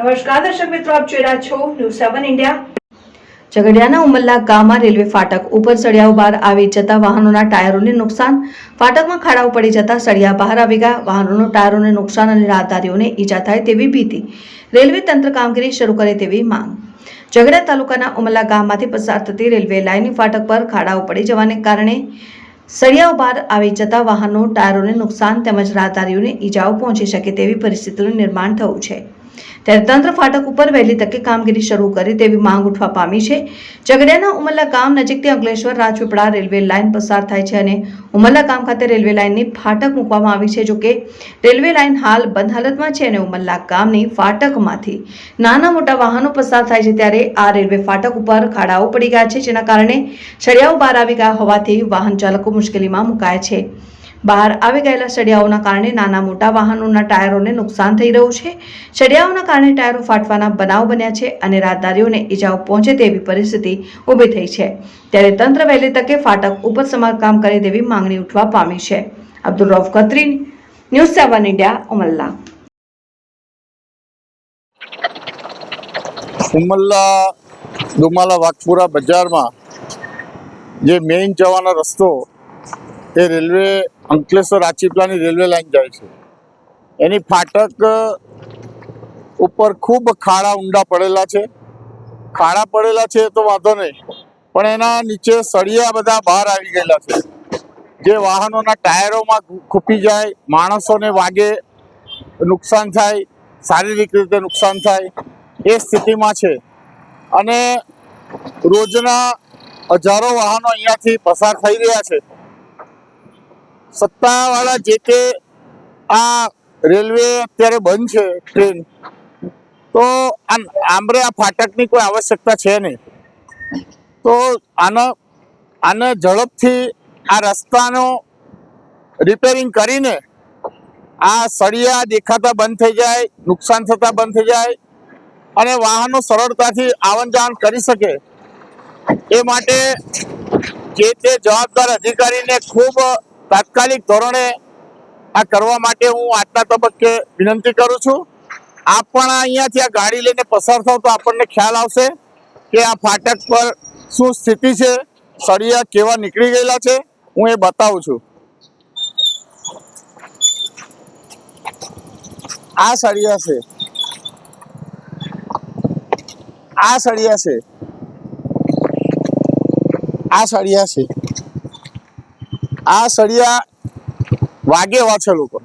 નમસ્કાર દર્શક મિત્રો, આપ જોઈ રહ્યા છો ન્યૂઝ 7 ઇન્ડિયા। ઝઘડિયાના ઉમલ્લા ગામમાં રેલવે ફાટક ઉપર સળિયાઓ બહાર આવી જતા વાહનોના ટાયરોને નુકસાન। ફાટકમાં ખાડાઓ પડી જતા સળિયા બહાર આવી ગયા। વાહનોના ટાયરોને નુકસાન અને રાહદારીઓને ઈજા થાય તેવી ભીતિ। રેલવે તંત્ર કામગીરી શરૂ કરે તેવી માંગ। ઝઘડિયા તાલુકાના ઉમલ્લા ગામમાંથી પસાર થતી રેલવે લાઇનની ફાટક પર ખાડાઓ પડી જવાને કારણે સળિયાઓ બહાર આવી જતા વાહનો ટાયરોને નુકસાન તેમજ રાહદારીઓને ઈજાઓ પહોંચી શકે તેવી પરિસ્થિતિનું નિર્માણ થયું છે। ત્યારે તંત્ર ફાટક ઉપર વહેલી તકે કામગીરી શરૂ કરે તેવી માંગ ઉઠવા પામી છે। ઝઘડિયાના ઉમલ્લા ગામ નજીકથી અંકલેશ્વર રાજપીપળા રેલવે લાઇન પસાર થાય છે અને ઉમલ્લા ગામ ખાતે રેલવે લાઇનની ફાટક મૂકવામાં આવી છે। જોકે રેલવે લાઇન હાલ બંધ હાલતમાં છે અને ઉમલ્લા ગામની ફાટકમાંથી નાના મોટા વાહનો પસાર થાય છે। ત્યારે આ રેલવે ફાટક ઉપર ખાડાઓ પડી ગયા છે, જેના કારણે સળિયાઓ બહાર આવી ગયા હોવાથી વાહન ચાલકો મુશ્કેલીમાં મુકાયા છે। બહાર આવી ગયેલા સળિયાઓના કારણે નાના મોટા વાહનોના ટાયરોને નુકસાન થઈ રહ્યું છે। સળિયાઓના કારણે ટાયરો ફાટવાના બનાવ બન્યા છે અને રાહદારીઓને ઈજાઓ પહોંચે તેવી પરિસ્થિતિ ઊભી થઈ છે। ત્યારે તંત્ર વહેલી તકે ફાટક ઉપર સમારકામ કરે તેવી માંગણી ઉઠવા પામી છે। Abdul Rauf Khatri, news 7 India, Umalla. ઉમલ્લા ડુમાલા વાઘપુરા બજારમાં જે મેઇન જવાનો રસ્તો એ રેલવે અંકલેશ્વર રાજપીપળાની રેલવે લાઇન જાય છે, એની ફાટક ઉપર ખૂબ ખાડા ઊંડા પડેલા છે। ખાડા પડેલા છે તો વાંધો નહીં, પણ એના નીચે સળિયા બધા બહાર આવી ગયેલા છે, જે વાહનોના ટાયરોમાં ખૂપી જાય, માણસોને વાગે, નુકસાન થાય, શારીરિક રીતે નુકસાન થાય એ સ્થિતિમાં છે। અને રોજના હજારો વાહનો અહીંયાથી પસાર થઈ રહ્યા છે। સત્તાવાળા જે તે આ રેલવે અત્યારે બંધ છે ટ્રેન, તો આમરે આ ફાટકની કોઈ આવશ્યકતા છે નહીં। તો આને ઝડપથી આ રસ્તાનો રિપેરિંગ કરીને આ સળિયા દેખાતા બંધ થઈ જાય, નુકસાન થતા બંધ થઈ જાય અને વાહનો સરળતાથી આવન જાવન કરી શકે એ માટે જે તે જવાબદાર અધિકારીને ખૂબ તાત્કાલિક ધોરણે આ કરવા માટે હું આજના તબક્કે વિનંતી કરું છું। આપ પણ અહીંયાથી આ ગાડી લઈને પસાર થાવ તો આપણને ખ્યાલ આવશે કે આ ફાટક પર શું સ્થિતિ છે, સળિયા કેવા નીકળી ગયેલા છે, હું એ બતાવું છું। આ સળિયા છે, આ સળિયા છે, આ સળિયા છે, આ સળિયા વાગે એવા છે લોકો।